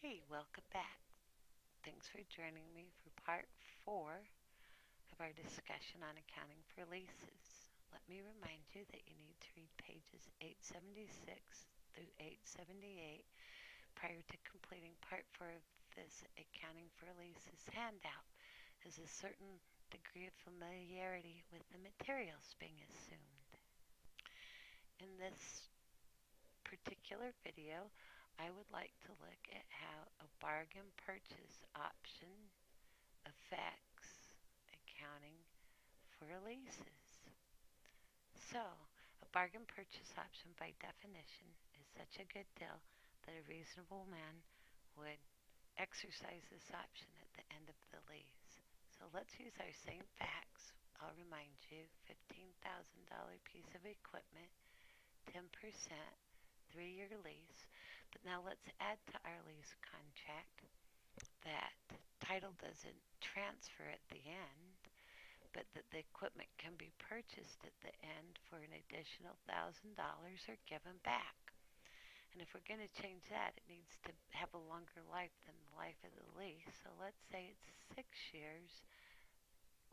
Hey, welcome back. Thanks for joining me for part 4 of our discussion on accounting for leases. Let me remind you that you need to read pages 876 through 878 prior to completing part 4 of this accounting for leases handout, as a certain degree of familiarity with the materials being assumed. In this particular video, I would like to look at how a bargain purchase option affects accounting for leases. So, a bargain purchase option by definition is such a good deal that a reasonable man would exercise this option at the end of the lease. So let's use our same facts. I'll remind you, $15,000 piece of equipment, 10%, 3-year lease. But now let's add to our lease contract that title doesn't transfer at the end, but that the equipment can be purchased at the end for an additional $1,000 or given back. And if we're going to change that, it needs to have a longer life than the life of the lease. So let's say it's 6 years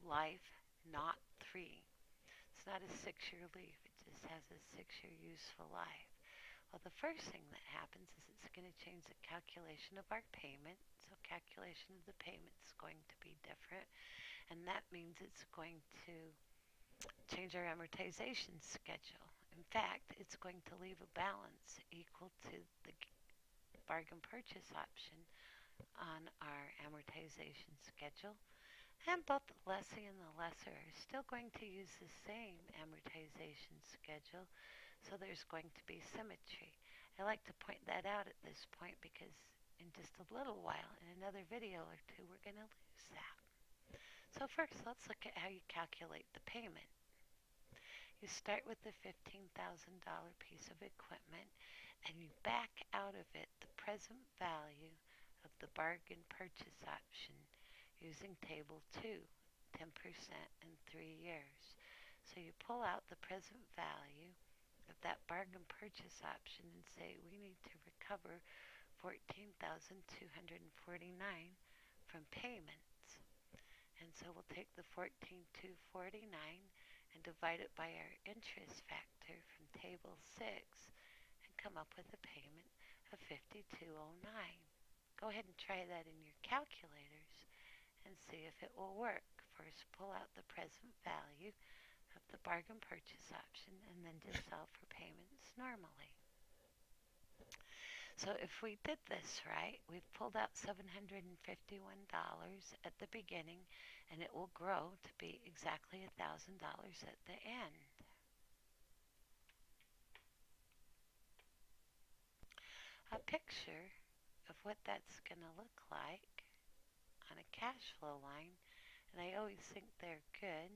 life, not 3. It's not a 6-year lease. It just has a 6-year useful life. Well, the first thing that happens is it's going to change the calculation of our payment. So calculation of the payment is going to be different. And that means it's going to change our amortization schedule. In fact, it's going to leave a balance equal to the bargain purchase option on our amortization schedule. And both the lessee and the lessor are still going to use the same amortization schedule, so there's going to be symmetry. I like to point that out at this point because in just a little while, in another video or two, we're going to lose that. So first, let's look at how you calculate the payment. You start with the $15,000 piece of equipment and you back out of it the present value of the bargain purchase option using table 2, 10% in 3 years. So you pull out the present value of that bargain purchase option and say we need to recover $14,249 from payments. And so we'll take the $14,249 and divide it by our interest factor from table 6 and come up with a payment of $5,209. Go ahead and try that in your calculators and see if it will work. First, pull out the present value of the bargain purchase option and then just solve for payments normally. So if we did this right, we've pulled out $751 at the beginning, and it will grow to be exactly $1,000 at the end. A picture of what that's going to look like on a cash flow line, and I always think they're good.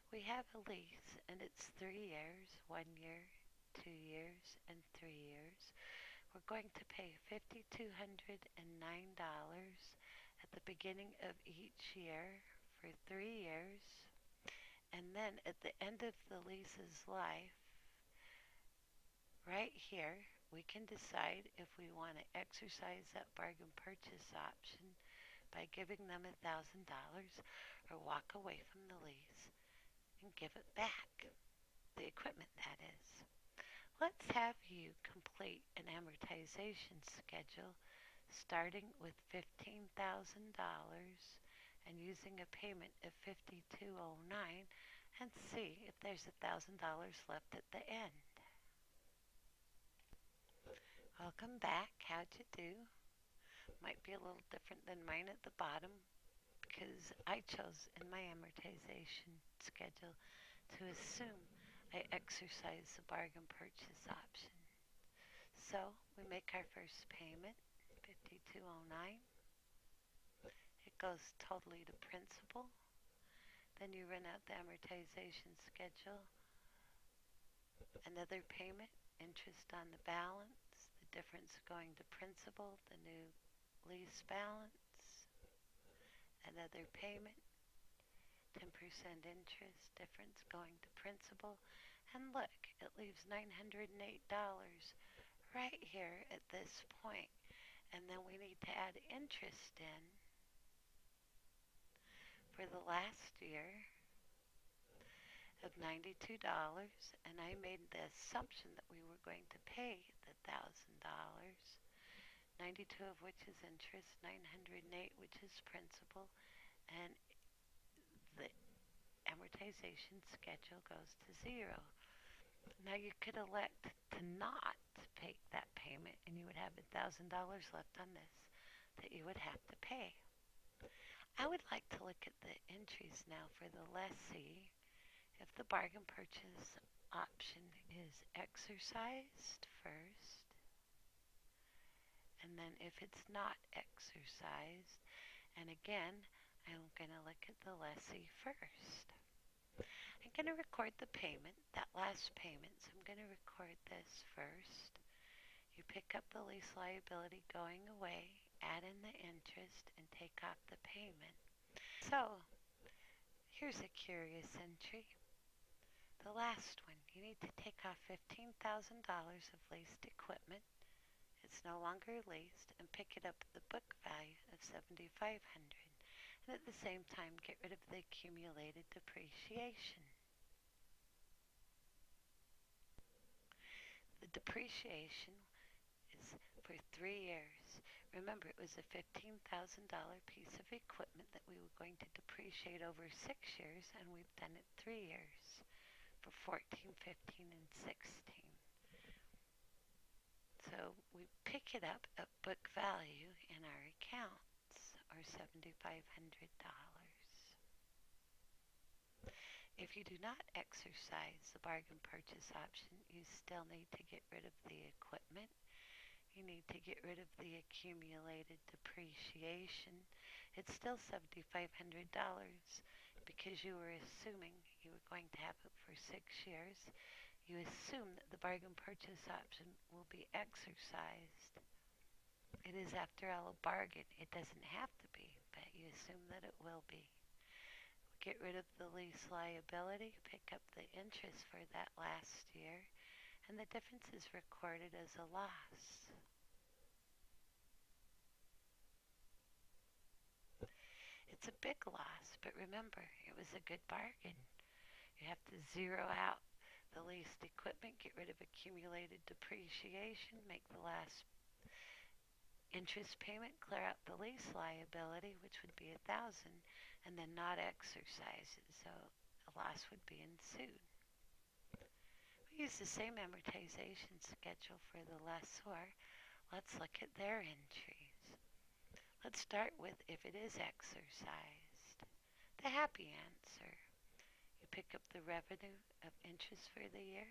We have a lease, and it's 3 years, 1 year, 2 years, and 3 years. We're going to pay $5,209 at the beginning of each year for 3 years. And then at the end of the lease's life, right here, we can decide if we want to exercise that bargain purchase option by giving them $1,000 or walk away from the lease and give it back, the equipment that is. Let's have you complete an amortization schedule starting with $15,000 and using a payment of $5,209 and see if there's $1,000 left at the end. Welcome back. How'd you do? Might be a little different than mine at the bottom because I chose in my amortization schedule to assume I exercise the bargain purchase option. So we make our first payment, $5,209. It goes totally to principal. Then you run out the amortization schedule. Another payment, interest on the balance, the difference going to principal, the new lease balance. Another payment, 10% interest, difference going to principal. And look, it leaves $908 right here at this point. And then we need to add interest in for the last year of $92. And I made the assumption that we were going to pay the $1,000, 92 of which is interest, 908 which is principal, and the amortization schedule goes to zero. Now you could elect to not take that payment and you would have $1,000 left on this that you would have to pay. I would like to look at the entries now for the lessee. If the bargain purchase option is exercised first, and then if it's not exercised, and again, I'm going to look at the lessee first. I'm going to record the payment, that last payment, so I'm going to record this first. You pick up the lease liability going away, add in the interest, and take off the payment. So, here's a curious entry. The last one, you need to take off $15,000 of leased equipment. It's no longer leased, and pick it up at the book value of $7,500. And at the same time, get rid of the accumulated depreciation. The depreciation is for 3 years. Remember, it was a $15,000 piece of equipment that we were going to depreciate over 6 years, and we've done it 3 years for 14, 15, and 16. So we pick it up at book value in our accounts, or $7,500. If you do not exercise the bargain purchase option, you still need to get rid of the equipment. You need to get rid of the accumulated depreciation. It's still $7,500 because you were assuming you were going to have it for 6 years. You assume that the bargain purchase option will be exercised. It is, after all, a bargain. It doesn't have to be, but you assume that it will be. Get rid of the lease liability, pick up the interest for that last year, and the difference is recorded as a loss. It's a big loss, but remember, it was a good bargain. You have to zero out the leased equipment, get rid of accumulated depreciation, make the last interest payment, clear out the lease liability, which would be $1,000, and then not exercise it, so a loss would be ensued. We use the same amortization schedule for the lessor. Let's look at their entries. Let's start with if it is exercised. The happy answer. You pick up the revenue of interest for the year,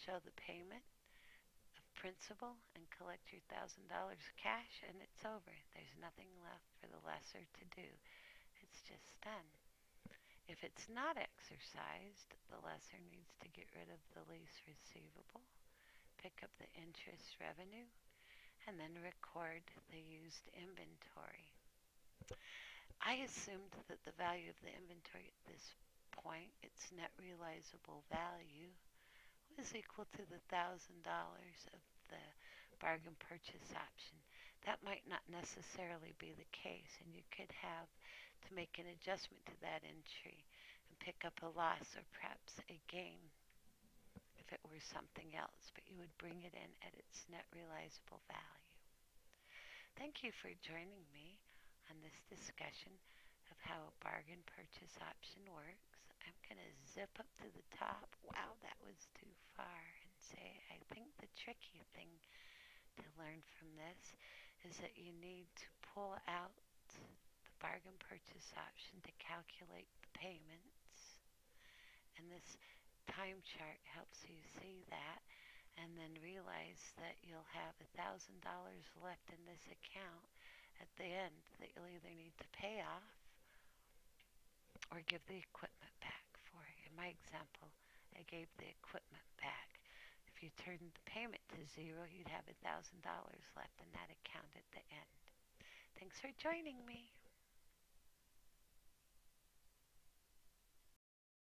show the payment of principal, and collect your $1,000 cash, and it's over. There's nothing left for the lessor to do. It's just done. If it's not exercised, the lessor needs to get rid of the lease receivable, pick up the interest revenue, and then record the used inventory. I assumed that the value of the inventory at this point, its net realizable value, was equal to the $1,000 of the bargain purchase option. That might not necessarily be the case, and you could have to make an adjustment to that entry and pick up a loss or perhaps a gain if it were something else, but you would bring it in at its net realizable value. Thank you for joining me on this discussion of how a bargain purchase option works. I'm going to zip up to the top. Wow, that was too far. And say, I think the tricky thing to learn from this is that you need to pull out the bargain purchase option to calculate the payments. And this time chart helps you see that, and then realize that you'll have $1,000 left in this account at the end that you'll either need to pay off or give the equipment back for. In my example, I gave the equipment back. If you turned the payment to zero, you'd have $1,000 left in that account at the end. Thanks for joining me.